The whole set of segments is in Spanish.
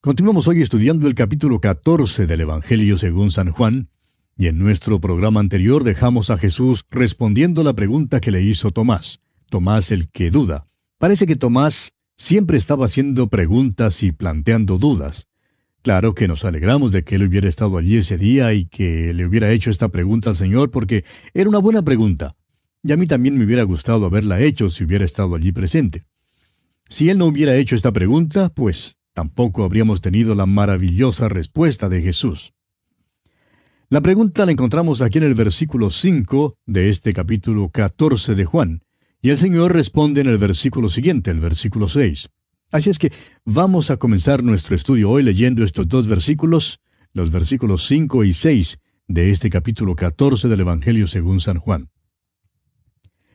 Continuamos hoy estudiando el capítulo 14 del Evangelio según San Juan, y en nuestro programa anterior dejamos a Jesús respondiendo la pregunta que le hizo Tomás, Tomás el que duda. Parece que Tomás siempre estaba haciendo preguntas y planteando dudas. Claro que nos alegramos de que él hubiera estado allí ese día y que le hubiera hecho esta pregunta al Señor porque era una buena pregunta. Y a mí también me hubiera gustado haberla hecho si hubiera estado allí presente. Si él no hubiera hecho esta pregunta, pues tampoco habríamos tenido la maravillosa respuesta de Jesús. La pregunta la encontramos aquí en el versículo 5 de este capítulo 14 de Juan, y el Señor responde en el versículo siguiente, el versículo 6. Así es que vamos a comenzar nuestro estudio hoy leyendo estos dos versículos, los versículos 5 y 6 de este capítulo 14 del Evangelio según San Juan.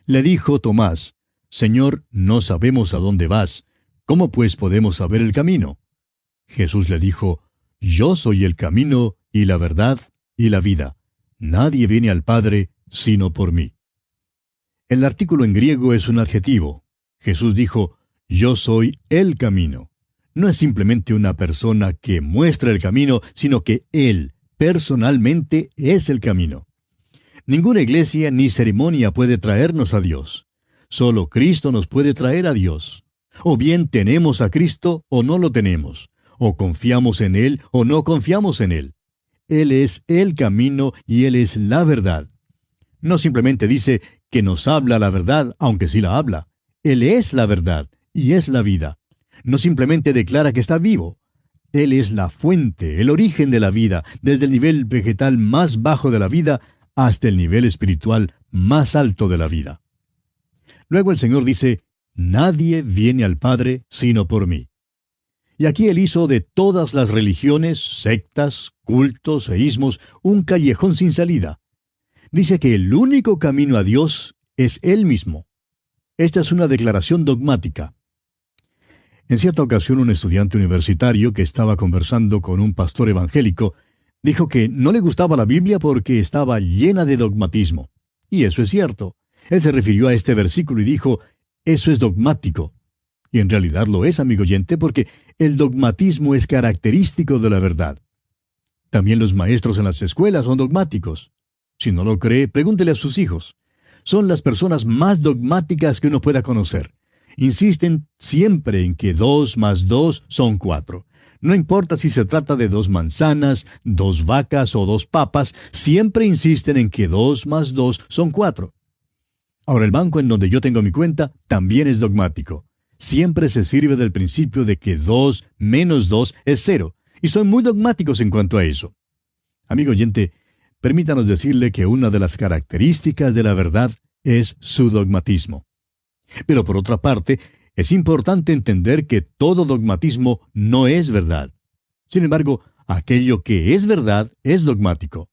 Le dijo Tomás: Señor, no sabemos a dónde vas. ¿Cómo pues podemos saber el camino? Jesús le dijo: Yo soy el camino y la verdad y la vida. Nadie viene al Padre sino por mí. El artículo en griego es un adjetivo. Jesús dijo: Yo soy el camino. No es simplemente una persona que muestra el camino, sino que Él, personalmente, es el camino. Ninguna iglesia ni ceremonia puede traernos a Dios. Solo Cristo nos puede traer a Dios. O bien tenemos a Cristo o no lo tenemos. O confiamos en Él o no confiamos en Él. Él es el camino y Él es la verdad. No simplemente dice que nos habla la verdad, aunque sí la habla. Él es la verdad y es la vida. No simplemente declara que está vivo. Él es la fuente, el origen de la vida, desde el nivel vegetal más bajo de la vida hasta el nivel espiritual más alto de la vida. Luego el Señor dice: Nadie viene al Padre sino por mí. Y aquí Él hizo de todas las religiones, sectas, cultos e ismos un callejón sin salida. Dice que el único camino a Dios es Él mismo. Esta es una declaración dogmática. En cierta ocasión, un estudiante universitario que estaba conversando con un pastor evangélico dijo que no le gustaba la Biblia porque estaba llena de dogmatismo. Y eso es cierto. Él se refirió a este versículo y dijo: eso es dogmático. Y en realidad lo es, amigo oyente, porque el dogmatismo es característico de la verdad. También los maestros en las escuelas son dogmáticos. Si no lo cree, pregúntele a sus hijos. Son las personas más dogmáticas que uno pueda conocer. Insisten siempre en que 2 más 2 son 4. No importa si se trata de 2 manzanas, 2 vacas o 2 papas, siempre insisten en que 2 más 2 son 4. Ahora, el banco en donde yo tengo mi cuenta también es dogmático. Siempre se sirve del principio de que 2 menos 2 es 0, y son muy dogmáticos en cuanto a eso. Amigo oyente, permítanos decirle que una de las características de la verdad es su dogmatismo. Pero por otra parte, es importante entender que todo dogmatismo no es verdad. Sin embargo, aquello que es verdad es dogmático.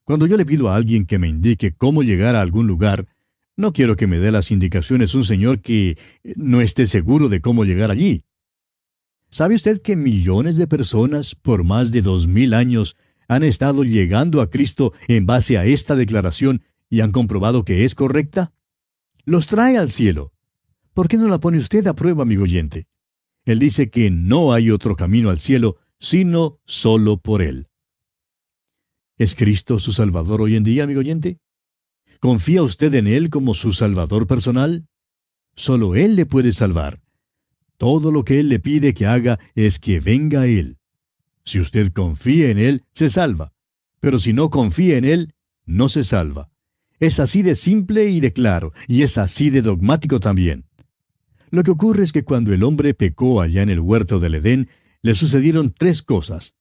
Cuando yo le pido a alguien que me indique cómo llegar a algún lugar, no quiero que me dé las indicaciones un señor que no esté seguro de cómo llegar allí. ¿Sabe usted que millones de personas por más de 2000 años han estado llegando a Cristo en base a esta declaración y han comprobado que es correcta? Los trae al cielo. ¿Por qué no la pone usted a prueba, amigo oyente? Él dice que no hay otro camino al cielo, sino solo por Él. ¿Es Cristo su Salvador hoy en día, amigo oyente? ¿Confía usted en Él como su Salvador personal? Solo Él le puede salvar. Todo lo que Él le pide que haga es que venga a Él. Si usted confía en Él, se salva. Pero si no confía en Él, no se salva. Es así de simple y de claro, y es así de dogmático también. Lo que ocurre es que cuando el hombre pecó allá en el huerto del Edén, le sucedieron 3 cosas.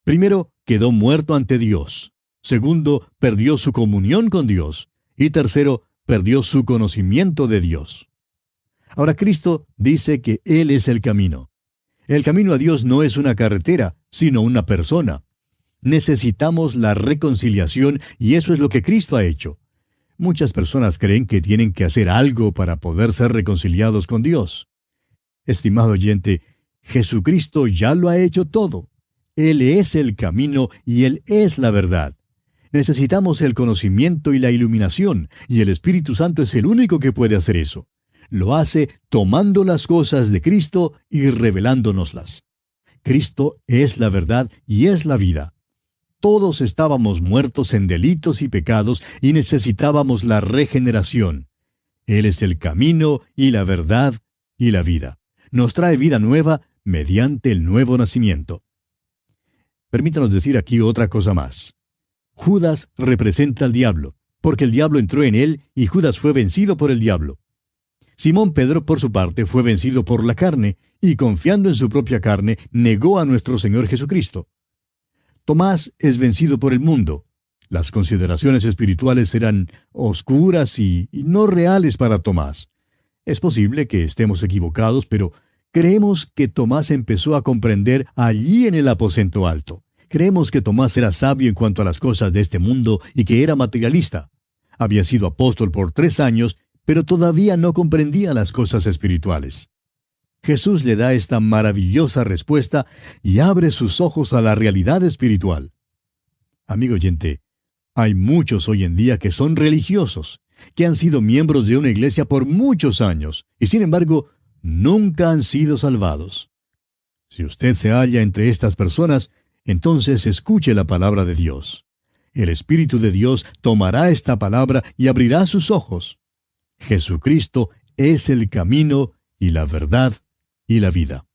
Primero, quedó muerto ante Dios. Segundo, perdió su comunión con Dios. Y tercero, perdió su conocimiento de Dios. Ahora Cristo dice que Él es el camino. El camino a Dios no es una carretera, sino una persona. Necesitamos la reconciliación y eso es lo que Cristo ha hecho. Muchas personas creen que tienen que hacer algo para poder ser reconciliados con Dios. Estimado oyente, Jesucristo ya lo ha hecho todo. Él es el camino y Él es la verdad. Necesitamos el conocimiento y la iluminación, y el Espíritu Santo es el único que puede hacer eso. Lo hace tomando las cosas de Cristo y revelándonoslas. Cristo es la verdad y es la vida. Todos estábamos muertos en delitos y pecados y necesitábamos la regeneración. Él es el camino y la verdad y la vida. Nos trae vida nueva mediante el nuevo nacimiento. Permítanos decir aquí otra cosa más. Judas representa al diablo, porque el diablo entró en él y Judas fue vencido por el diablo. Simón Pedro, por su parte, fue vencido por la carne y, confiando en su propia carne, negó a nuestro Señor Jesucristo. Tomás es vencido por el mundo. Las consideraciones espirituales eran oscuras y no reales para Tomás. Es posible que estemos equivocados, pero creemos que Tomás empezó a comprender allí en el aposento alto. Creemos que Tomás era sabio en cuanto a las cosas de este mundo y que era materialista. Había sido apóstol por 3 años, pero todavía no comprendía las cosas espirituales. Jesús le da esta maravillosa respuesta y abre sus ojos a la realidad espiritual. Amigo oyente, hay muchos hoy en día que son religiosos, que han sido miembros de una iglesia por muchos años, y sin embargo, nunca han sido salvados. Si usted se halla entre estas personas, entonces escuche la palabra de Dios. El Espíritu de Dios tomará esta palabra y abrirá sus ojos. Jesucristo es el camino y la verdad y la vida.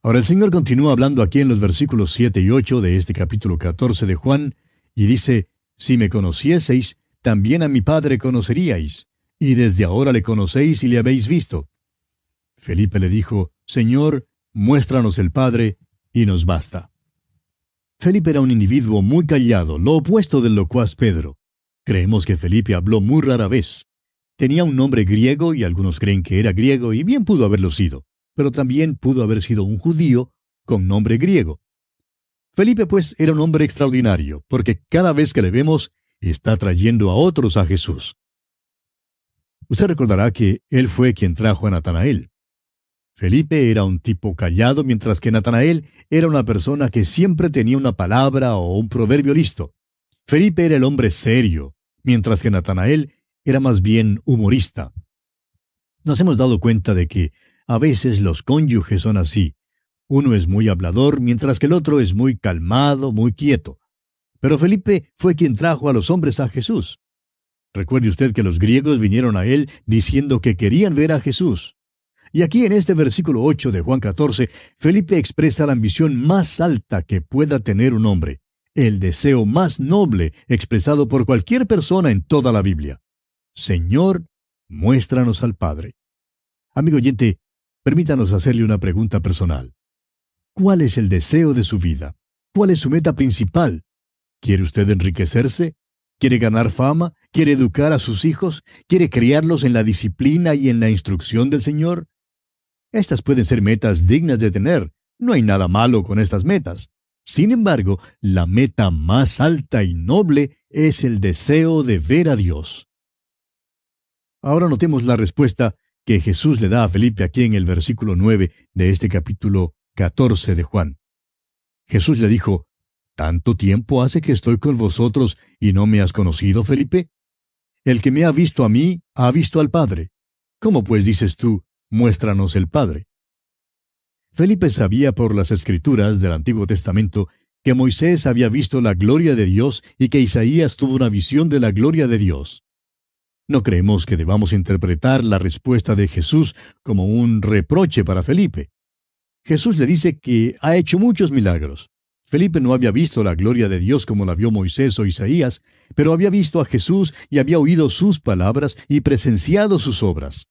Ahora el Señor continúa hablando aquí en los versículos 7 y 8 de este capítulo 14 de Juan, y dice, «Si me conocieseis, también a mi Padre conoceríais, y desde ahora le conocéis y le habéis visto». Felipe le dijo, «Señor, muéstranos el Padre, y nos basta». Felipe era un individuo muy callado, lo opuesto del locuaz Pedro. Creemos que Felipe habló muy rara vez. Tenía un nombre griego y algunos creen que era griego y bien pudo haberlo sido, pero también pudo haber sido un judío con nombre griego. Felipe, pues, era un hombre extraordinario, porque cada vez que le vemos, está trayendo a otros a Jesús. Usted recordará que él fue quien trajo a Natanael. Felipe era un tipo callado, mientras que Natanael era una persona que siempre tenía una palabra o un proverbio listo. Felipe era el hombre serio, mientras que Natanael era más bien humorista. Nos hemos dado cuenta de que a veces los cónyuges son así. Uno es muy hablador, mientras que el otro es muy calmado, muy quieto. Pero Felipe fue quien trajo a los hombres a Jesús. Recuerde usted que los griegos vinieron a él diciendo que querían ver a Jesús. Y aquí en este versículo 8 de Juan 14, Felipe expresa la ambición más alta que pueda tener un hombre, el deseo más noble expresado por cualquier persona en toda la Biblia. Señor, muéstranos al Padre. Amigo oyente, permítanos hacerle una pregunta personal. ¿Cuál es el deseo de su vida? ¿Cuál es su meta principal? ¿Quiere usted enriquecerse? ¿Quiere ganar fama? ¿Quiere educar a sus hijos? ¿Quiere criarlos en la disciplina y en la instrucción del Señor? Estas pueden ser metas dignas de tener. No hay nada malo con estas metas. Sin embargo, la meta más alta y noble es el deseo de ver a Dios. Ahora notemos la respuesta que Jesús le da a Felipe aquí en el versículo 9 de este capítulo 14 de Juan. Jesús le dijo, ¿tanto tiempo hace que estoy con vosotros y no me has conocido, Felipe? El que me ha visto a mí, ha visto al Padre. ¿Cómo pues dices tú, muéstranos el Padre? Felipe sabía por las Escrituras del Antiguo Testamento que Moisés había visto la gloria de Dios y que Isaías tuvo una visión de la gloria de Dios. No creemos que debamos interpretar la respuesta de Jesús como un reproche para Felipe. Jesús le dice que ha hecho muchos milagros. Felipe no había visto la gloria de Dios como la vio Moisés o Isaías, pero había visto a Jesús y había oído sus palabras y presenciado sus obras.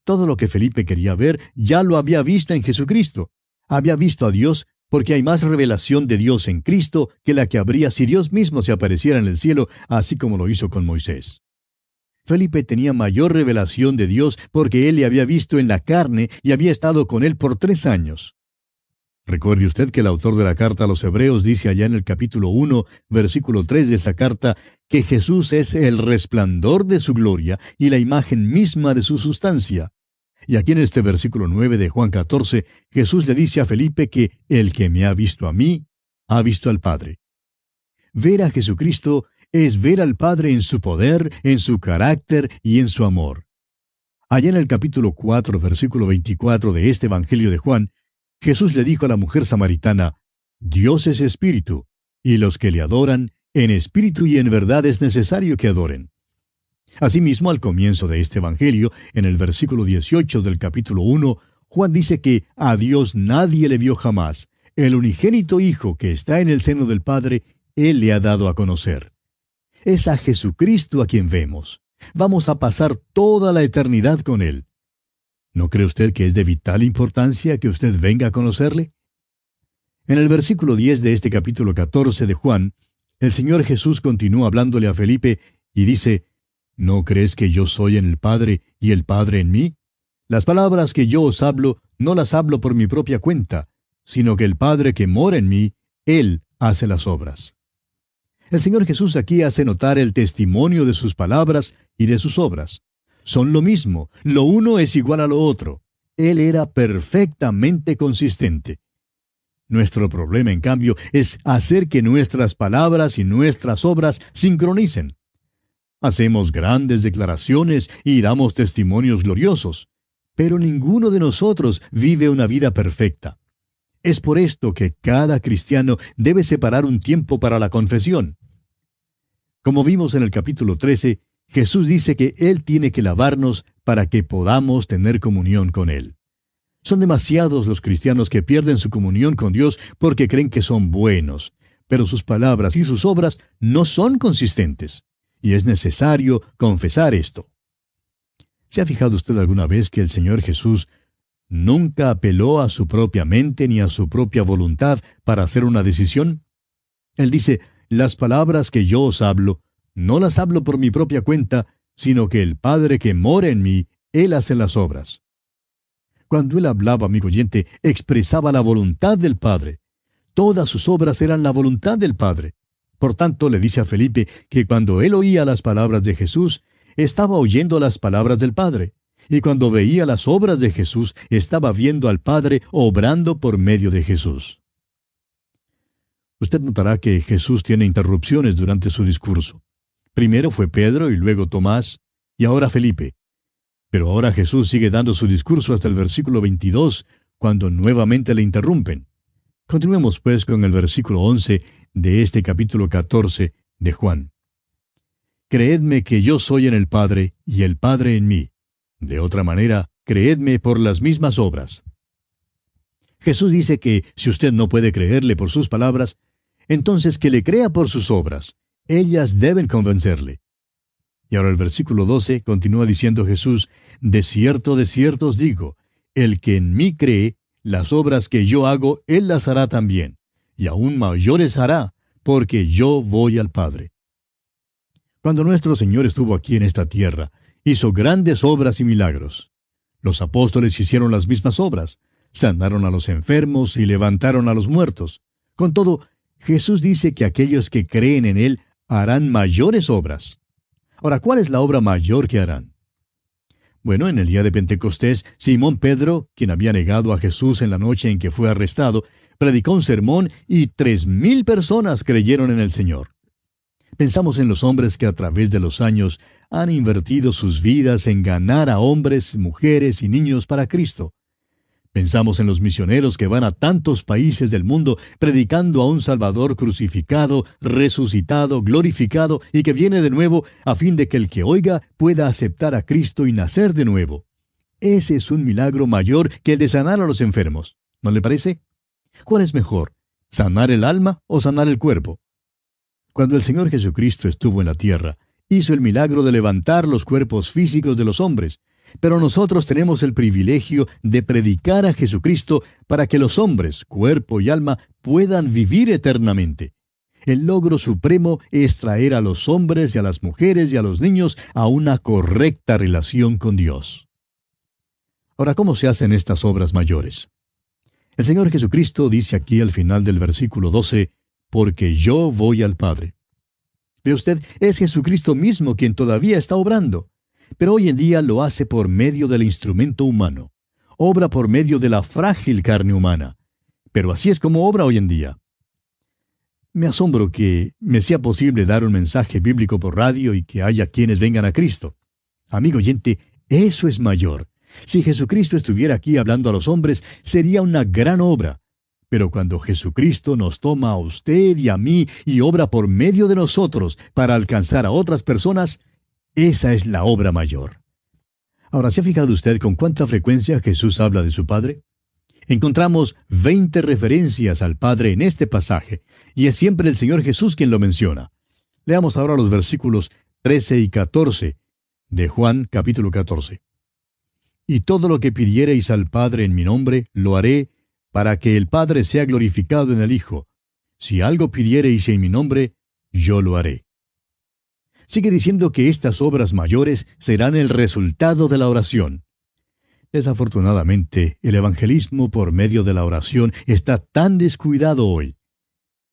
Todo lo que Felipe quería ver ya lo había visto en Jesucristo. Había visto a Dios porque hay más revelación de Dios en Cristo que la que habría si Dios mismo se apareciera en el cielo, así como lo hizo con Moisés. Felipe tenía mayor revelación de Dios porque él le había visto en la carne y había estado con él por 3 años. Recuerde usted que el autor de la carta a los Hebreos dice allá en el capítulo 1, versículo 3 de esa carta, que Jesús es el resplandor de su gloria y la imagen misma de su sustancia. Y aquí en este versículo 9 de Juan 14, Jesús le dice a Felipe que el que me ha visto a mí, ha visto al Padre. Ver a Jesucristo es ver al Padre en su poder, en su carácter y en su amor. Allá en el capítulo 4, versículo 24 de este Evangelio de Juan, Jesús le dijo a la mujer samaritana, Dios es espíritu, y los que le adoran, en espíritu y en verdad es necesario que adoren. Asimismo, al comienzo de este Evangelio, en el versículo 18 del capítulo 1, Juan dice que a Dios nadie le vio jamás. El unigénito Hijo que está en el seno del Padre, Él le ha dado a conocer. Es a Jesucristo a quien vemos. Vamos a pasar toda la eternidad con Él. ¿No cree usted que es de vital importancia que usted venga a conocerle? En el versículo 10 de este capítulo 14 de Juan, el Señor Jesús continúa hablándole a Felipe y dice, ¿no crees que yo soy en el Padre y el Padre en mí? Las palabras que yo os hablo, no las hablo por mi propia cuenta, sino que el Padre que mora en mí, Él hace las obras. El Señor Jesús aquí hace notar el testimonio de sus palabras y de sus obras. Son lo mismo, lo uno es igual a lo otro. Él era perfectamente consistente. Nuestro problema, en cambio, es hacer que nuestras palabras y nuestras obras sincronicen. Hacemos grandes declaraciones y damos testimonios gloriosos, pero ninguno de nosotros vive una vida perfecta. Es por esto que cada cristiano debe separar un tiempo para la confesión. Como vimos en el capítulo 13, Jesús dice que Él tiene que lavarnos para que podamos tener comunión con Él. Son demasiados los cristianos que pierden su comunión con Dios porque creen que son buenos, pero sus palabras y sus obras no son consistentes, y es necesario confesar esto. ¿Se ha fijado usted alguna vez que el Señor Jesús nunca apeló a su propia mente ni a su propia voluntad para hacer una decisión? Él dice, las palabras que yo os hablo, no las hablo por mi propia cuenta, sino que el Padre que mora en mí, Él hace las obras. Cuando Él hablaba, amigo oyente, expresaba la voluntad del Padre. Todas sus obras eran la voluntad del Padre. Por tanto, le dice a Felipe que cuando él oía las palabras de Jesús, estaba oyendo las palabras del Padre. Y cuando veía las obras de Jesús, estaba viendo al Padre obrando por medio de Jesús. Usted notará que Jesús tiene interrupciones durante su discurso. Primero fue Pedro y luego Tomás, y ahora Felipe. Pero ahora Jesús sigue dando su discurso hasta el versículo 22, cuando nuevamente le interrumpen. Continuemos pues con el versículo 11 de este capítulo 14 de Juan. Creedme que yo soy en el Padre y el Padre en mí. De otra manera, creedme por las mismas obras. Jesús dice que si usted no puede creerle por sus palabras, entonces que le crea por sus obras. Ellas deben convencerle. Y ahora el versículo 12 continúa diciendo Jesús, de cierto os digo, el que en mí cree, las obras que yo hago, él las hará también, y aún mayores hará, porque yo voy al Padre. Cuando nuestro Señor estuvo aquí en esta tierra, hizo grandes obras y milagros. Los apóstoles hicieron las mismas obras, sanaron a los enfermos y levantaron a los muertos. Con todo, Jesús dice que aquellos que creen en Él harán mayores obras. Ahora, ¿cuál es la obra mayor que harán? Bueno, en el día de Pentecostés, Simón Pedro, quien había negado a Jesús en la noche en que fue arrestado, predicó un sermón y 3,000 personas creyeron en el Señor. Pensamos en los hombres que a través de los años han invertido sus vidas en ganar a hombres, mujeres y niños para Cristo. Pensamos en los misioneros que van a tantos países del mundo predicando a un Salvador crucificado, resucitado, glorificado y que viene de nuevo a fin de que el que oiga pueda aceptar a Cristo y nacer de nuevo. Ese es un milagro mayor que el de sanar a los enfermos. ¿No le parece? ¿Cuál es mejor? ¿Sanar el alma o sanar el cuerpo? Cuando el Señor Jesucristo estuvo en la tierra, hizo el milagro de levantar los cuerpos físicos de los hombres, pero nosotros tenemos el privilegio de predicar a Jesucristo para que los hombres, cuerpo y alma, puedan vivir eternamente. El logro supremo es traer a los hombres y a las mujeres y a los niños a una correcta relación con Dios. Ahora, ¿cómo se hacen estas obras mayores? El Señor Jesucristo dice aquí al final del versículo 12, porque yo voy al Padre. Ve usted, es Jesucristo mismo quien todavía está obrando. Pero hoy en día lo hace por medio del instrumento humano. Obra por medio de la frágil carne humana. Pero así es como obra hoy en día. Me asombro que me sea posible dar un mensaje bíblico por radio y que haya quienes vengan a Cristo. Amigo oyente, eso es mayor. Si Jesucristo estuviera aquí hablando a los hombres, sería una gran obra. Pero cuando Jesucristo nos toma a usted y a mí y obra por medio de nosotros para alcanzar a otras personas, esa es la obra mayor. Ahora, ¿se ha fijado usted con cuánta frecuencia Jesús habla de su Padre? Encontramos 20 referencias al Padre en este pasaje, y es siempre el Señor Jesús quien lo menciona. Leamos ahora los versículos 13 y 14 de Juan capítulo 14. Y todo lo que pidiereis al Padre en mi nombre, lo haré, para que el Padre sea glorificado en el Hijo. Si algo pidiereis en mi nombre, yo lo haré. Sigue diciendo que estas obras mayores serán el resultado de la oración. Desafortunadamente, el evangelismo por medio de la oración está tan descuidado hoy.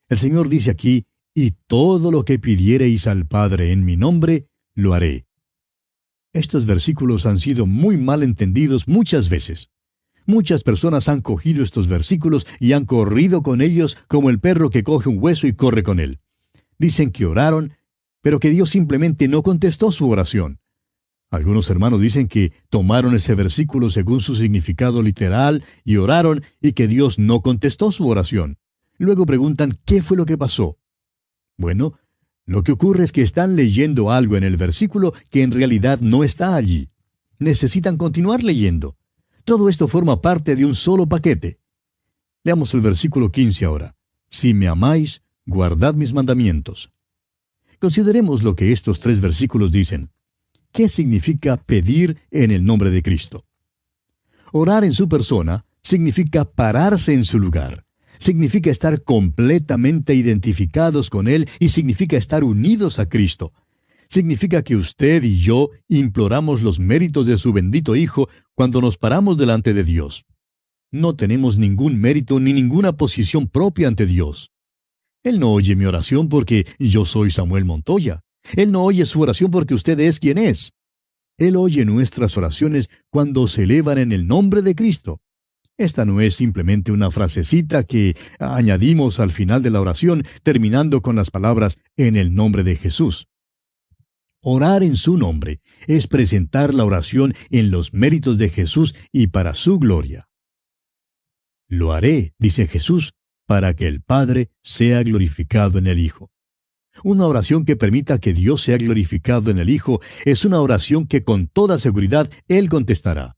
El Señor dice aquí, y todo lo que pidiereis al Padre en mi nombre, lo haré. Estos versículos han sido muy mal entendidos muchas veces. Muchas personas han cogido estos versículos y han corrido con ellos como el perro que coge un hueso y corre con él. Dicen que oraron, pero que Dios simplemente no contestó su oración. Algunos hermanos dicen que tomaron ese versículo según su significado literal y oraron y que Dios no contestó su oración. Luego preguntan qué fue lo que pasó. Bueno, lo que ocurre es que están leyendo algo en el versículo que en realidad no está allí. Necesitan continuar leyendo. Todo esto forma parte de un solo paquete. Leamos el versículo 15 ahora. Si me amáis, guardad mis mandamientos. Consideremos lo que estos 3 versículos dicen. ¿Qué significa pedir en el nombre de Cristo? Orar en su persona significa pararse en su lugar. Significa estar completamente identificados con Él y significa estar unidos a Cristo. Significa que usted y yo imploramos los méritos de su bendito Hijo cuando nos paramos delante de Dios. No tenemos ningún mérito ni ninguna posición propia ante Dios. Él no oye mi oración porque yo soy Samuel Montoya. Él no oye su oración porque usted es quien es. Él oye nuestras oraciones cuando se elevan en el nombre de Cristo. Esta no es simplemente una frasecita que añadimos al final de la oración, terminando con las palabras en el nombre de Jesús. Orar en su nombre es presentar la oración en los méritos de Jesús y para su gloria. Lo haré, dice Jesús, para que el Padre sea glorificado en el Hijo. Una oración que permita que Dios sea glorificado en el Hijo es una oración que con toda seguridad Él contestará.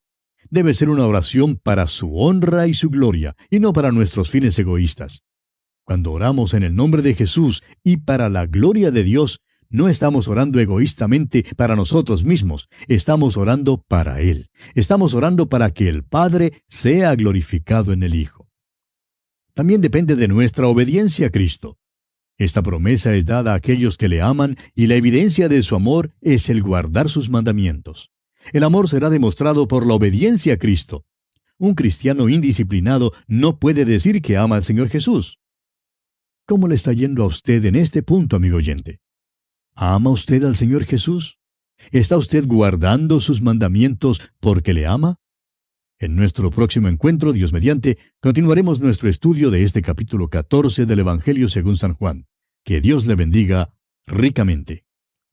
Debe ser una oración para su honra y su gloria, y no para nuestros fines egoístas. Cuando oramos en el nombre de Jesús y para la gloria de Dios, no estamos orando egoístamente para nosotros mismos, estamos orando para Él. Estamos orando para que el Padre sea glorificado en el Hijo. También depende de nuestra obediencia a Cristo. Esta promesa es dada a aquellos que le aman y la evidencia de su amor es el guardar sus mandamientos. El amor será demostrado por la obediencia a Cristo. Un cristiano indisciplinado no puede decir que ama al Señor Jesús. ¿Cómo le está yendo a usted en este punto, amigo oyente? ¿Ama usted al Señor Jesús? ¿Está usted guardando sus mandamientos porque le ama? En nuestro próximo encuentro, Dios mediante, continuaremos nuestro estudio de este capítulo 14 del Evangelio según San Juan. Que Dios le bendiga ricamente.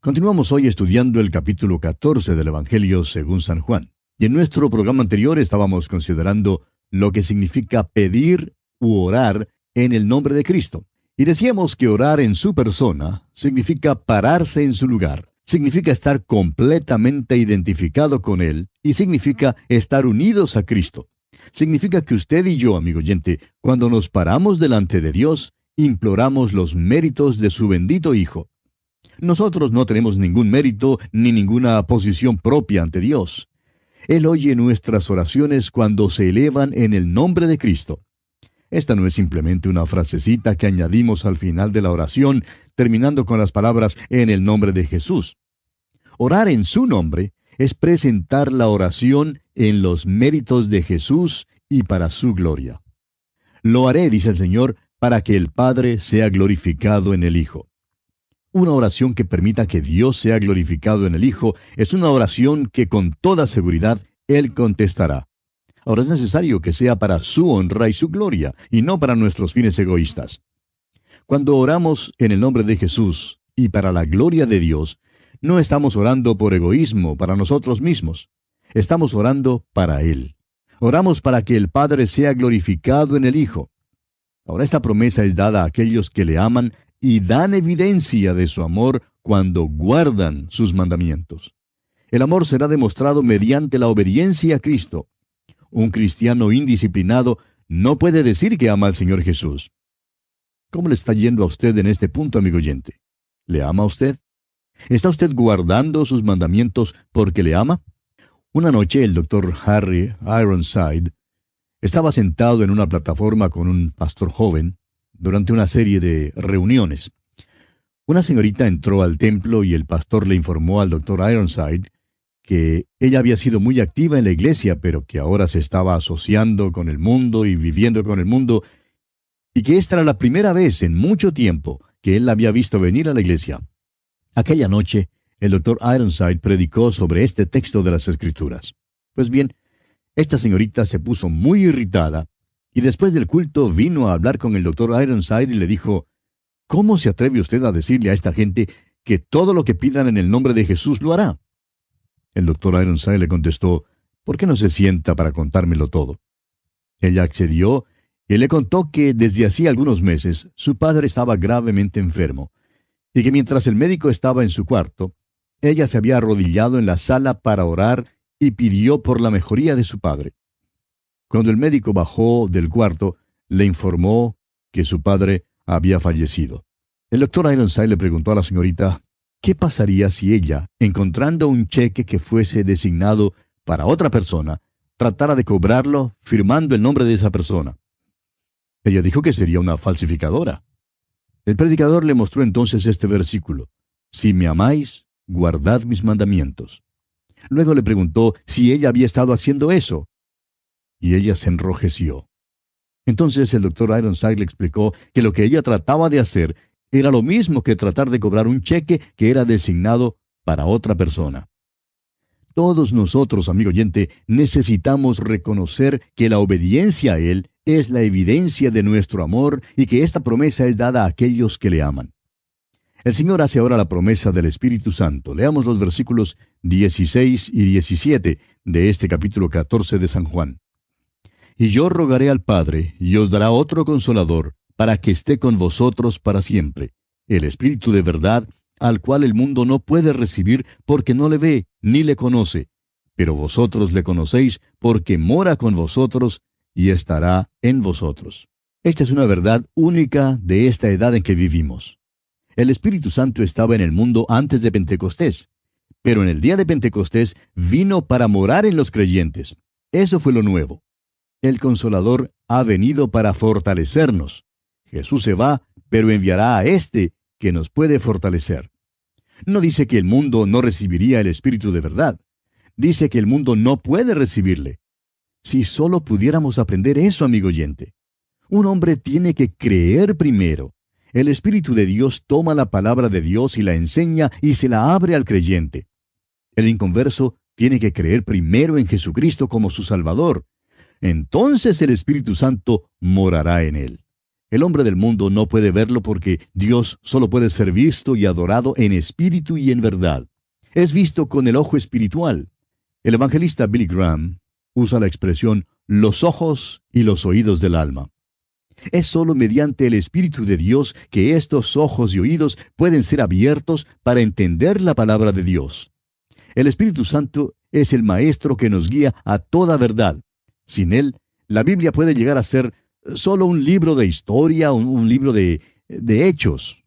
Continuamos hoy estudiando el capítulo 14 del Evangelio según San Juan. Y en nuestro programa anterior estábamos considerando lo que significa pedir u orar en el nombre de Cristo. Y decíamos que orar en su persona significa pararse en su lugar. Significa estar completamente identificado con Él y significa estar unidos a Cristo. Significa que usted y yo, amigo oyente, cuando nos paramos delante de Dios, imploramos los méritos de su bendito Hijo. Nosotros no tenemos ningún mérito ni ninguna posición propia ante Dios. Él oye nuestras oraciones cuando se elevan en el nombre de Cristo. Esta no es simplemente una frasecita que añadimos al final de la oración, terminando con las palabras en el nombre de Jesús. Orar en su nombre es presentar la oración en los méritos de Jesús y para su gloria. Lo haré, dice el Señor, para que el Padre sea glorificado en el Hijo. Una oración que permita que Dios sea glorificado en el Hijo es una oración que con toda seguridad Él contestará. Ahora es necesario que sea para su honra y su gloria, y no para nuestros fines egoístas. Cuando oramos en el nombre de Jesús y para la gloria de Dios, no estamos orando por egoísmo para nosotros mismos. Estamos orando para Él. Oramos para que el Padre sea glorificado en el Hijo. Ahora esta promesa es dada a aquellos que le aman y dan evidencia de su amor cuando guardan sus mandamientos. El amor será demostrado mediante la obediencia a Cristo. Un cristiano indisciplinado no puede decir que ama al Señor Jesús. ¿Cómo le está yendo a usted en este punto, amigo oyente? ¿Le ama a usted? ¿Está usted guardando sus mandamientos porque le ama? Una noche el doctor Harry Ironside estaba sentado en una plataforma con un pastor joven durante una serie de reuniones. Una señorita entró al templo y el pastor le informó al doctor Ironside que ella había sido muy activa en la iglesia, pero que ahora se estaba asociando con el mundo y viviendo con el mundo, y que esta era la primera vez en mucho tiempo que él la había visto venir a la iglesia. Aquella noche, el doctor Ironside predicó sobre este texto de las Escrituras. Pues bien, esta señorita se puso muy irritada, y después del culto vino a hablar con el doctor Ironside y le dijo, ¿cómo se atreve usted a decirle a esta gente que todo lo que pidan en el nombre de Jesús lo hará? El doctor Ironside le contestó, ¿por qué no se sienta para contármelo todo? Ella accedió y le contó que desde hacía algunos meses su padre estaba gravemente enfermo, y que mientras el médico estaba en su cuarto, ella se había arrodillado en la sala para orar y pidió por la mejoría de su padre. Cuando el médico bajó del cuarto, le informó que su padre había fallecido. El doctor Ironside le preguntó a la señorita, ¿qué pasaría si ella, encontrando un cheque que fuese designado para otra persona, tratara de cobrarlo firmando el nombre de esa persona? Ella dijo que sería una falsificadora. El predicador le mostró entonces este versículo: Si me amáis, guardad mis mandamientos. Luego le preguntó si ella había estado haciendo eso, y ella se enrojeció. Entonces el doctor Ironside le explicó que lo que ella trataba de hacer era lo mismo que tratar de cobrar un cheque que era designado para otra persona. Todos nosotros, amigo oyente, necesitamos reconocer que la obediencia a Él es la evidencia de nuestro amor y que esta promesa es dada a aquellos que le aman. El Señor hace ahora la promesa del Espíritu Santo. Leamos los versículos 16 y 17 de este capítulo 14 de San Juan. Y yo rogaré al Padre, y os dará otro Consolador, para que esté con vosotros para siempre, el Espíritu de verdad, al cual el mundo no puede recibir porque no le ve ni le conoce, pero vosotros le conocéis porque mora con vosotros y estará en vosotros. Esta es una verdad única de esta edad en que vivimos. El Espíritu Santo estaba en el mundo antes de Pentecostés, pero en el día de Pentecostés vino para morar en los creyentes. Eso fue lo nuevo. El Consolador ha venido para fortalecernos. Jesús se va, pero enviará a éste que nos puede fortalecer. No dice que el mundo no recibiría el Espíritu de verdad. Dice que el mundo no puede recibirle. Si solo pudiéramos aprender eso, amigo oyente. Un hombre tiene que creer primero. El Espíritu de Dios toma la palabra de Dios y la enseña y se la abre al creyente. El inconverso tiene que creer primero en Jesucristo como su Salvador. Entonces el Espíritu Santo morará en él. El hombre del mundo no puede verlo porque Dios solo puede ser visto y adorado en espíritu y en verdad. Es visto con el ojo espiritual. El evangelista Billy Graham usa la expresión los ojos y los oídos del alma. Es solo mediante el Espíritu de Dios que estos ojos y oídos pueden ser abiertos para entender la palabra de Dios. El Espíritu Santo es el Maestro que nos guía a toda verdad. Sin Él, la Biblia puede llegar a ser solo un libro de historia, un libro de hechos.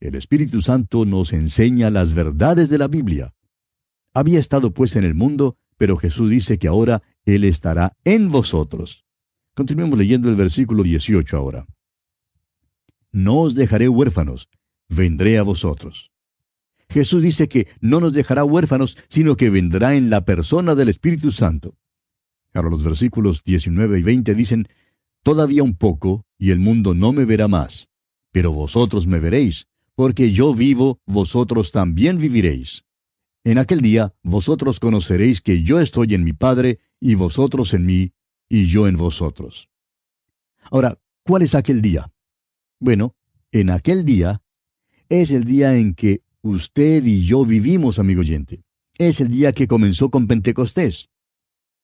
El Espíritu Santo nos enseña las verdades de la Biblia. Había estado pues en el mundo, pero Jesús dice que ahora Él estará en vosotros. Continuemos leyendo el versículo 18 ahora. No os dejaré huérfanos, vendré a vosotros. Jesús dice que no nos dejará huérfanos, sino que vendrá en la persona del Espíritu Santo. Ahora los versículos 19 y 20 dicen, Todavía un poco, y el mundo no me verá más, pero vosotros me veréis, porque yo vivo, vosotros también viviréis. En aquel día vosotros conoceréis que yo estoy en mi Padre, y vosotros en mí, y yo en vosotros. Ahora, ¿cuál es aquel día? Bueno, en aquel día es el día en que usted y yo vivimos, amigo oyente. Es el día que comenzó con Pentecostés.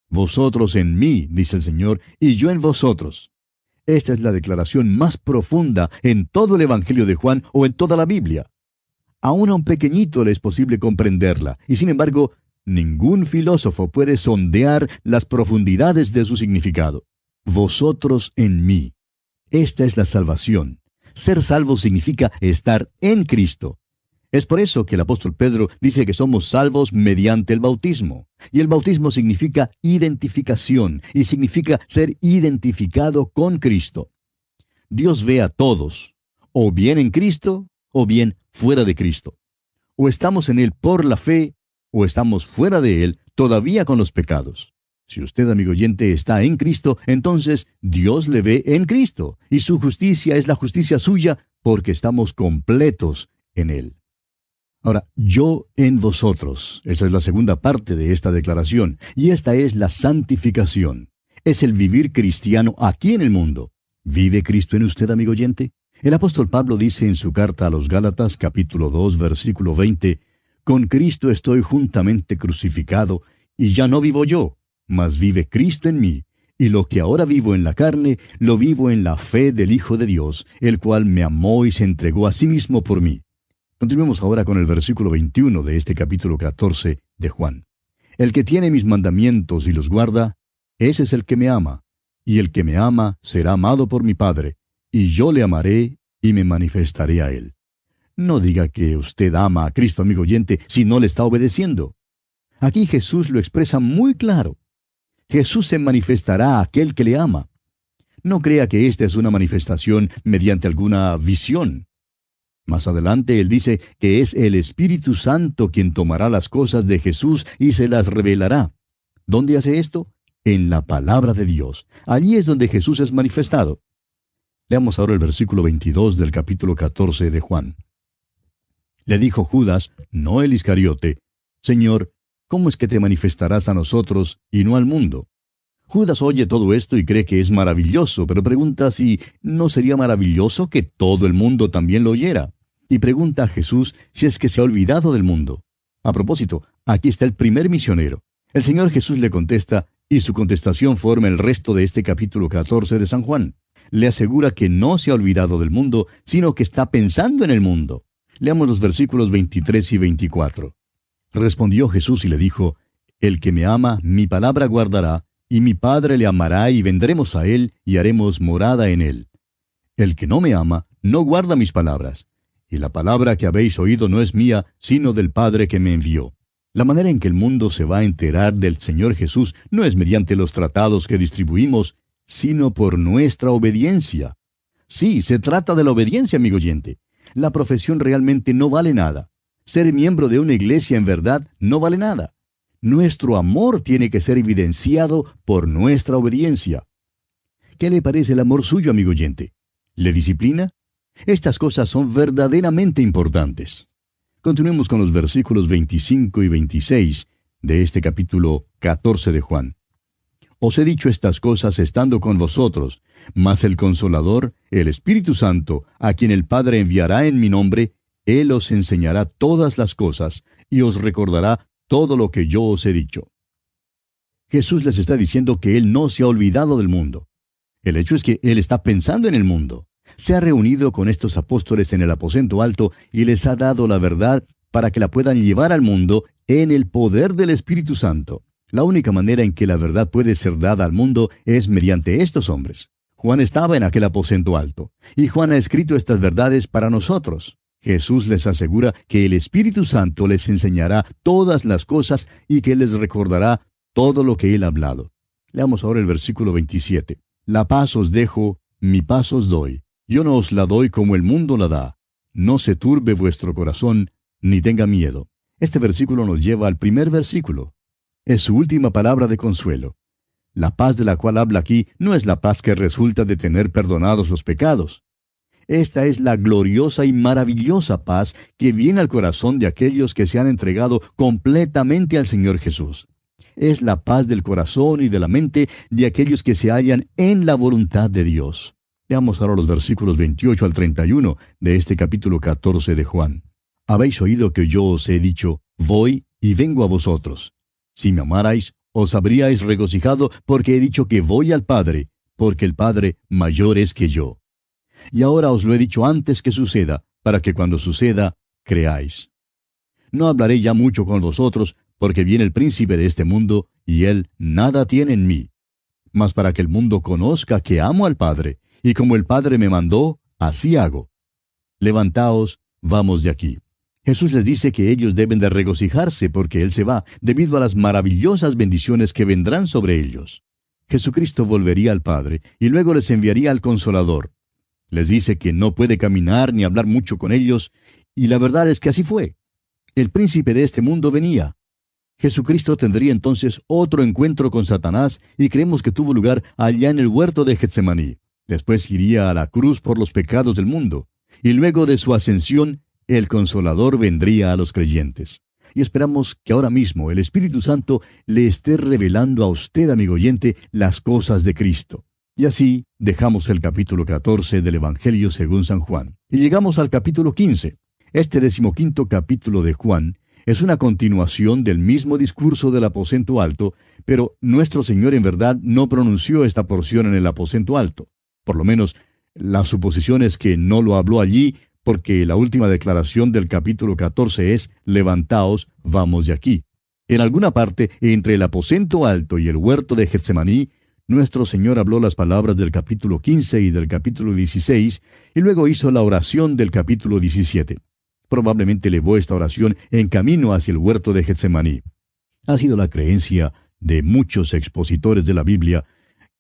Vosotros en mí, dice el Señor, y yo en vosotros. Esta es la declaración más profunda en todo el Evangelio de Juan o en toda la Biblia. Aún a un pequeñito le es posible comprenderla, y sin embargo, ningún filósofo puede sondear las profundidades de su significado. Vosotros en mí. Esta es la salvación. Ser salvo significa estar en Cristo. Es por eso que el apóstol Pedro dice que somos salvos mediante el bautismo. Y el bautismo significa identificación, y significa ser identificado con Cristo. Dios ve a todos, o bien en Cristo, o bien fuera de Cristo. O estamos en Él por la fe, o estamos fuera de Él, todavía con los pecados. Si usted, amigo oyente, está en Cristo, entonces Dios le ve en Cristo, y su justicia es la justicia suya, porque estamos completos en Él. Ahora, yo en vosotros. Esa es la segunda parte de esta declaración, y esta es la santificación. Es el vivir cristiano aquí en el mundo. ¿Vive Cristo en usted, amigo oyente? El apóstol Pablo dice en su carta a los Gálatas, capítulo 2, versículo 20, «Con Cristo estoy juntamente crucificado, y ya no vivo yo, mas vive Cristo en mí, y lo que ahora vivo en la carne, lo vivo en la fe del Hijo de Dios, el cual me amó y se entregó a sí mismo por mí». Continuemos ahora con el versículo 21 de este capítulo 14 de Juan. «El que tiene mis mandamientos y los guarda, ese es el que me ama, y el que me ama será amado por mi Padre, y yo le amaré y me manifestaré a él». No diga que usted ama a Cristo, amigo oyente, si no le está obedeciendo. Aquí Jesús lo expresa muy claro. Jesús se manifestará a aquel que le ama. No crea que esta es una manifestación mediante alguna visión. Más adelante él dice que es el Espíritu Santo quien tomará las cosas de Jesús y se las revelará. ¿Dónde hace esto? En la palabra de Dios. Allí es donde Jesús es manifestado. Leamos ahora el versículo 22 del capítulo 14 de Juan. Le dijo Judas, no el Iscariote, «Señor, ¿cómo es que te manifestarás a nosotros y no al mundo?» Judas oye todo esto y cree que es maravilloso, pero pregunta si no sería maravilloso que todo el mundo también lo oyera. Y pregunta a Jesús si es que se ha olvidado del mundo. A propósito, aquí está el primer misionero. El Señor Jesús le contesta, y su contestación forma el resto de este capítulo 14 de San Juan. Le asegura que no se ha olvidado del mundo, sino que está pensando en el mundo. Leamos los versículos 23 y 24. Respondió Jesús y le dijo, «El que me ama, mi palabra guardará, y mi Padre le amará, y vendremos a él, y haremos morada en él. El que no me ama, no guarda mis palabras, y la palabra que habéis oído no es mía, sino del Padre que me envió». La manera en que el mundo se va a enterar del Señor Jesús no es mediante los tratados que distribuimos, sino por nuestra obediencia. Sí, se trata de la obediencia, amigo oyente. La profesión realmente no vale nada. Ser miembro de una iglesia en verdad no vale nada. Nuestro amor tiene que ser evidenciado por nuestra obediencia. ¿Qué le parece el amor suyo, amigo oyente? ¿Le disciplina? Estas cosas son verdaderamente importantes. Continuemos con los versículos 25 y 26 de este capítulo 14 de Juan. «Os he dicho estas cosas estando con vosotros, mas el Consolador, el Espíritu Santo, a quien el Padre enviará en mi nombre, Él os enseñará todas las cosas, y os recordará todo lo que yo os he dicho». Jesús les está diciendo que Él no se ha olvidado del mundo. El hecho es que Él está pensando en el mundo. Se ha reunido con estos apóstoles en el aposento alto y les ha dado la verdad para que la puedan llevar al mundo en el poder del Espíritu Santo. La única manera en que la verdad puede ser dada al mundo es mediante estos hombres. Juan estaba en aquel aposento alto, y Juan ha escrito estas verdades para nosotros. Jesús les asegura que el Espíritu Santo les enseñará todas las cosas y que les recordará todo lo que Él ha hablado. Leamos ahora el versículo 27. «La paz os dejo, mi paz os doy. Yo no os la doy como el mundo la da. No se turbe vuestro corazón, ni tenga miedo». Este versículo nos lleva al primer versículo. Es su última palabra de consuelo. La paz de la cual habla aquí no es la paz que resulta de tener perdonados los pecados. Esta es la gloriosa y maravillosa paz que viene al corazón de aquellos que se han entregado completamente al Señor Jesús. Es la paz del corazón y de la mente de aquellos que se hallan en la voluntad de Dios. Veamos ahora los versículos 28 al 31 de este capítulo 14 de Juan. «Habéis oído que yo os he dicho, voy y vengo a vosotros. Si me amarais, os habríais regocijado, porque he dicho que voy al Padre, porque el Padre mayor es que yo. Y ahora os lo he dicho antes que suceda, para que cuando suceda, creáis. No hablaré ya mucho con vosotros, porque viene el príncipe de este mundo, y él nada tiene en mí. Mas para que el mundo conozca que amo al Padre, y como el Padre me mandó, así hago. Levantaos, vamos de aquí. Jesús les dice que ellos deben de regocijarse porque Él se va, debido a las maravillosas bendiciones que vendrán sobre ellos. Jesucristo volvería al Padre, y luego les enviaría al Consolador. Les dice que no puede caminar ni hablar mucho con ellos, y la verdad es que así fue. El príncipe de este mundo venía. Jesucristo tendría entonces otro encuentro con Satanás, y creemos que tuvo lugar allá en el huerto de Getsemaní. Después iría a la cruz por los pecados del mundo, y luego de su ascensión, el Consolador vendría a los creyentes. Y esperamos que ahora mismo el Espíritu Santo le esté revelando a usted, amigo oyente, las cosas de Cristo. Y así dejamos el capítulo 14 del Evangelio según San Juan. Y llegamos al capítulo 15. Este 15º capítulo de Juan es una continuación del mismo discurso del aposento alto, pero nuestro Señor en verdad no pronunció esta porción en el aposento alto. Por lo menos, la suposición es que no lo habló allí, porque la última declaración del capítulo 14 es, levantaos, vamos de aquí. En alguna parte, entre el aposento alto y el huerto de Getsemaní, nuestro Señor habló las palabras del capítulo 15 y del capítulo 16, y luego hizo la oración del capítulo 17. Probablemente elevó esta oración en camino hacia el huerto de Getsemaní. Ha sido la creencia de muchos expositores de la Biblia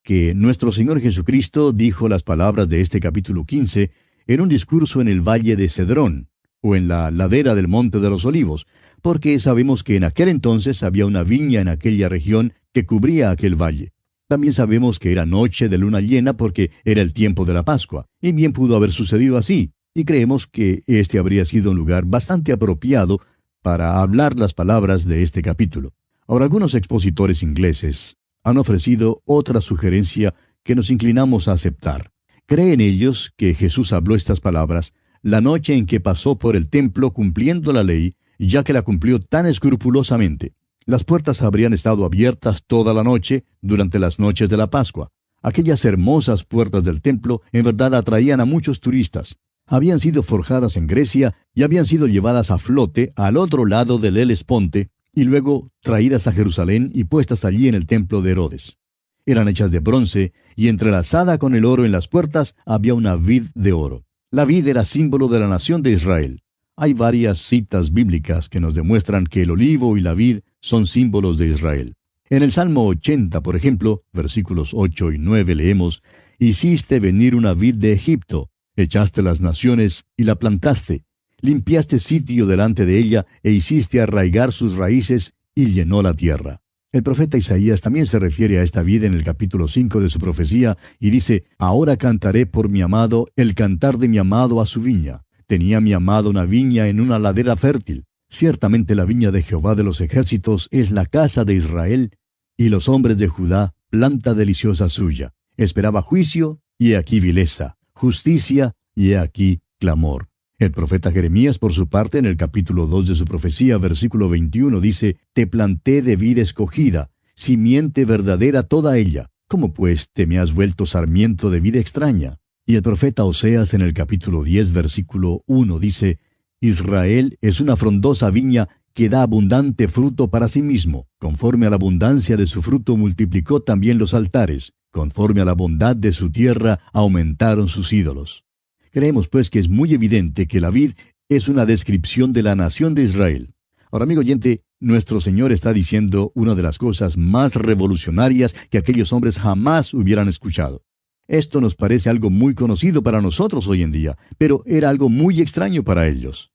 que nuestro Señor Jesucristo dijo las palabras de este capítulo 15 en un discurso en el valle de Cedrón, o en la ladera del Monte de los Olivos, porque sabemos que en aquel entonces había una viña en aquella región que cubría aquel valle. También sabemos que era noche de luna llena porque era el tiempo de la Pascua, y bien pudo haber sucedido así, y creemos que este habría sido un lugar bastante apropiado para hablar las palabras de este capítulo. Ahora, algunos expositores ingleses han ofrecido otra sugerencia que nos inclinamos a aceptar. Creen ellos que Jesús habló estas palabras la noche en que pasó por el templo cumpliendo la ley, ya que la cumplió tan escrupulosamente. Las puertas habrían estado abiertas toda la noche durante las noches de la Pascua. Aquellas hermosas puertas del templo en verdad atraían a muchos turistas. Habían sido forjadas en Grecia y habían sido llevadas a flote al otro lado del Helesponte y luego traídas a Jerusalén y puestas allí en el templo de Herodes. Eran hechas de bronce, y entrelazada con el oro en las puertas había una vid de oro. La vid era símbolo de la nación de Israel. Hay varias citas bíblicas que nos demuestran que el olivo y la vid son símbolos de Israel. En el Salmo 80, por ejemplo, versículos 8 y 9 leemos, «Hiciste venir una vid de Egipto, echaste las naciones y la plantaste, limpiaste sitio delante de ella e hiciste arraigar sus raíces y llenó la tierra». El profeta Isaías también se refiere a esta vid en el capítulo 5 de su profecía y dice, «Ahora cantaré por mi amado el cantar de mi amado a su viña. Tenía mi amado una viña en una ladera fértil. Ciertamente la viña de Jehová de los ejércitos es la casa de Israel, y los hombres de Judá, planta deliciosa suya. Esperaba juicio, y he aquí vileza, justicia, y he aquí clamor». El profeta Jeremías, por su parte, en el capítulo 2 de su profecía, versículo 21, dice, «Te planté de vid escogida, simiente verdadera toda ella. ¿Cómo pues te me has vuelto sarmiento de vid extraña?» Y el profeta Oseas, en el capítulo 10, versículo 1, dice, «Israel es una frondosa viña que da abundante fruto para sí mismo. Conforme a la abundancia de su fruto multiplicó también los altares. Conforme a la bondad de su tierra aumentaron sus ídolos». Creemos pues que es muy evidente que la vid es una descripción de la nación de Israel. Ahora, amigo oyente, nuestro Señor está diciendo una de las cosas más revolucionarias que aquellos hombres jamás hubieran escuchado. Esto nos parece algo muy conocido para nosotros hoy en día, pero era algo muy extraño para ellos.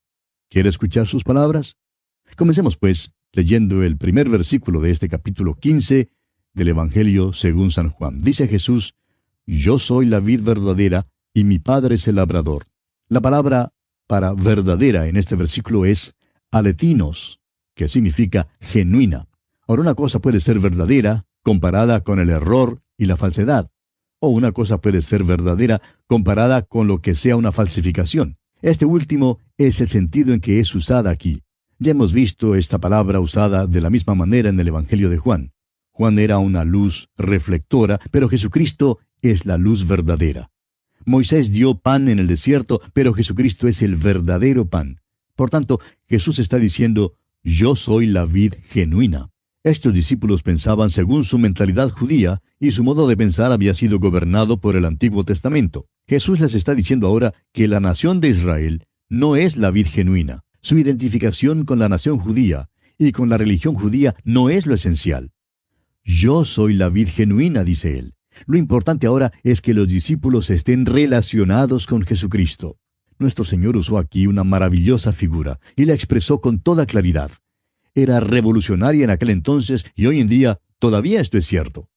¿Quiere escuchar sus palabras? Comencemos pues leyendo el primer versículo de este capítulo 15 del Evangelio según San Juan. Dice Jesús, «Yo soy la vid verdadera, y mi Padre es el labrador». La palabra para verdadera en este versículo es aletinos, que significa genuina. Ahora, una cosa puede ser verdadera comparada con el error y la falsedad, o una cosa puede ser verdadera comparada con lo que sea una falsificación. Este último es el sentido en que es usada aquí. Ya hemos visto esta palabra usada de la misma manera en el Evangelio de Juan. Juan era una luz reflectora, pero Jesucristo es la luz verdadera. Moisés dio pan en el desierto, pero Jesucristo es el verdadero pan. Por tanto, Jesús está diciendo, yo soy la vid genuina. Estos discípulos pensaban según su mentalidad judía, y su modo de pensar había sido gobernado por el Antiguo Testamento. Jesús les está diciendo ahora que la nación de Israel no es la vid genuina. Su identificación con la nación judía y con la religión judía no es lo esencial. Yo soy la vid genuina, dice él. Lo importante ahora es que los discípulos estén relacionados con Jesucristo. Nuestro Señor usó aquí una maravillosa figura y la expresó con toda claridad. Era revolucionaria en aquel entonces y hoy en día todavía esto es cierto.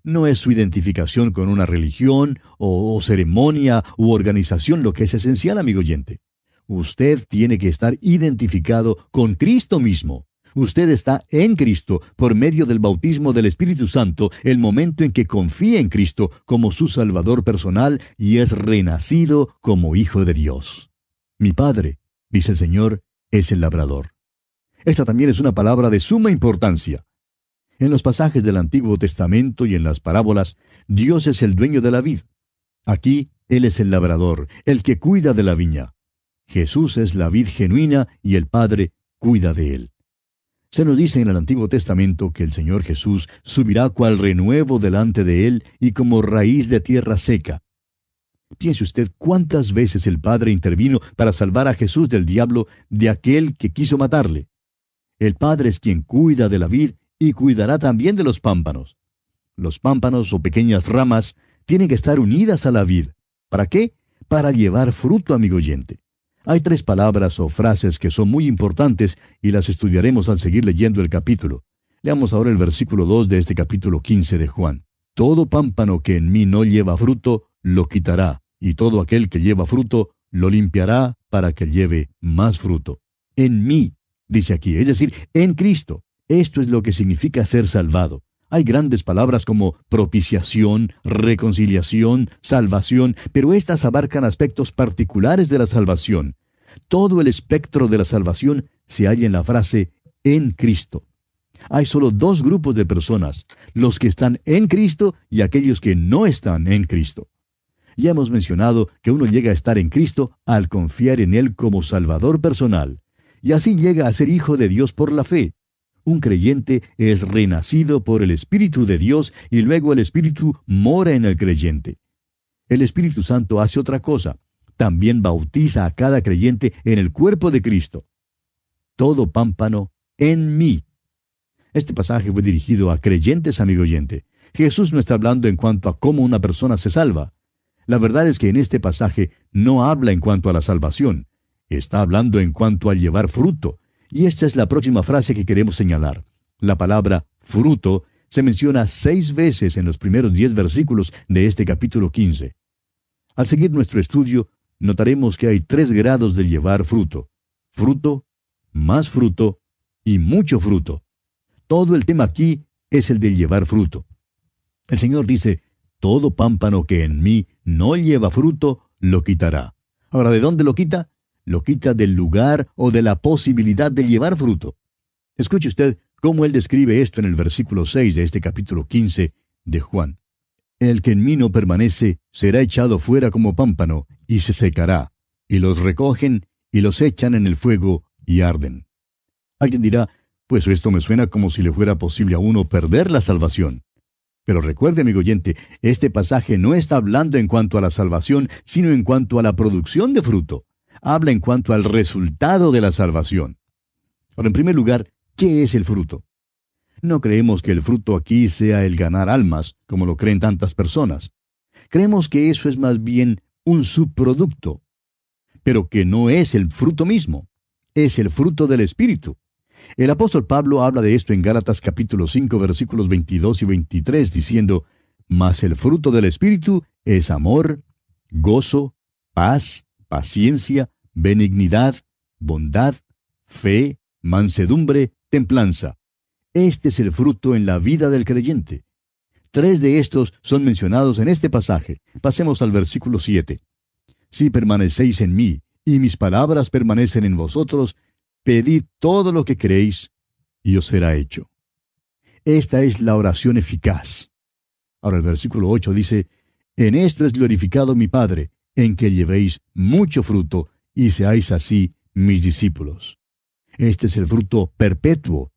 No es su identificación con una religión o ceremonia u organización lo que es esencial, amigo oyente. Usted tiene que estar identificado con Cristo mismo. Usted está en Cristo por medio del bautismo del Espíritu Santo el momento en que confía en Cristo como su Salvador personal y es renacido como hijo de Dios. Mi Padre, dice el Señor, es el labrador. Esta también es una palabra de suma importancia. En los pasajes del Antiguo Testamento y en las parábolas, Dios es el dueño de la vid. Aquí, Él es el labrador, el que cuida de la viña. Jesús es la vid genuina y el Padre cuida de Él. Se nos dice en el Antiguo Testamento que el Señor Jesús subirá cual renuevo delante de Él y como raíz de tierra seca. Piense usted cuántas veces el Padre intervino para salvar a Jesús del diablo, de aquel que quiso matarle. El Padre es quien cuida de la vid y cuidará también de los pámpanos. Los pámpanos o pequeñas ramas tienen que estar unidas a la vid. ¿Para qué? Para llevar fruto, amigo oyente. Hay 3 palabras o frases que son muy importantes y las estudiaremos al seguir leyendo el capítulo. Leamos ahora el versículo 2 de este capítulo 15 de Juan. Todo pámpano que en mí no lleva fruto, lo quitará, y todo aquel que lleva fruto, lo limpiará para que lleve más fruto. En mí, dice aquí, es decir, en Cristo. Esto es lo que significa ser salvado. Hay grandes palabras como propiciación, reconciliación, salvación, pero estas abarcan aspectos particulares de la salvación. Todo el espectro de la salvación se halla en la frase en Cristo. Hay solo 2 grupos de personas, los que están en Cristo y aquellos que no están en Cristo. Ya hemos mencionado que uno llega a estar en Cristo al confiar en Él como Salvador personal, y así llega a ser hijo de Dios por la fe. Un creyente es renacido por el Espíritu de Dios y luego el Espíritu mora en el creyente. El Espíritu Santo hace otra cosa. También bautiza a cada creyente en el cuerpo de Cristo. Todo pámpano en mí. Este pasaje fue dirigido a creyentes, amigo oyente. Jesús no está hablando en cuanto a cómo una persona se salva. La verdad es que en este pasaje no habla en cuanto a la salvación. Está hablando en cuanto a llevar fruto. Y esta es la próxima frase que queremos señalar. La palabra fruto se menciona 6 veces en los primeros 10 versículos de este capítulo 15. Al seguir nuestro estudio, notaremos que hay 3 grados de llevar fruto. Fruto, más fruto y mucho fruto. Todo el tema aquí es el de llevar fruto. El Señor dice, todo pámpano que en mí no lleva fruto, lo quitará. Ahora, ¿de dónde lo quita? Lo quita del lugar o de la posibilidad de llevar fruto. Escuche usted cómo él describe esto en el versículo 6 de este capítulo 15 de Juan. El que en mí no permanece será echado fuera como pámpano y se secará, y los recogen y los echan en el fuego y arden. Alguien dirá, pues esto me suena como si le fuera posible a uno perder la salvación. Pero recuerde, amigo oyente, este pasaje no está hablando en cuanto a la salvación, sino en cuanto a la producción de fruto. Habla en cuanto al resultado de la salvación. Ahora, en primer lugar, ¿qué es el fruto? No creemos que el fruto aquí sea el ganar almas, como lo creen tantas personas. Creemos que eso es más bien un subproducto, pero que no es el fruto mismo. Es el fruto del Espíritu. El apóstol Pablo habla de esto en Gálatas capítulo 5, versículos 22 y 23, diciendo, «Mas el fruto del Espíritu es amor, gozo, paz, paciencia, benignidad, bondad, fe, mansedumbre, templanza». Este es el fruto en la vida del creyente. 3 de estos son mencionados en este pasaje. Pasemos al versículo 7. «Si permanecéis en mí, y mis palabras permanecen en vosotros, Pedid todo lo que queréis, y os será hecho. Esta es la oración eficaz. Ahora el versículo 8 dice, en esto es glorificado mi Padre, en que llevéis mucho fruto, y seáis así mis discípulos. Este es el fruto perpetuo.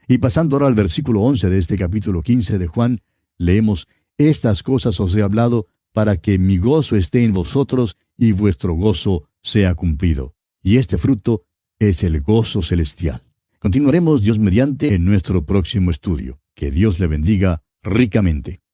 Y pasando ahora al versículo 11 de este capítulo 15 de Juan, leemos, estas cosas os he hablado para que mi gozo esté en vosotros y vuestro gozo sea cumplido. Y este fruto es el gozo celestial. Continuaremos Dios mediante en nuestro próximo estudio. Que Dios le bendiga ricamente.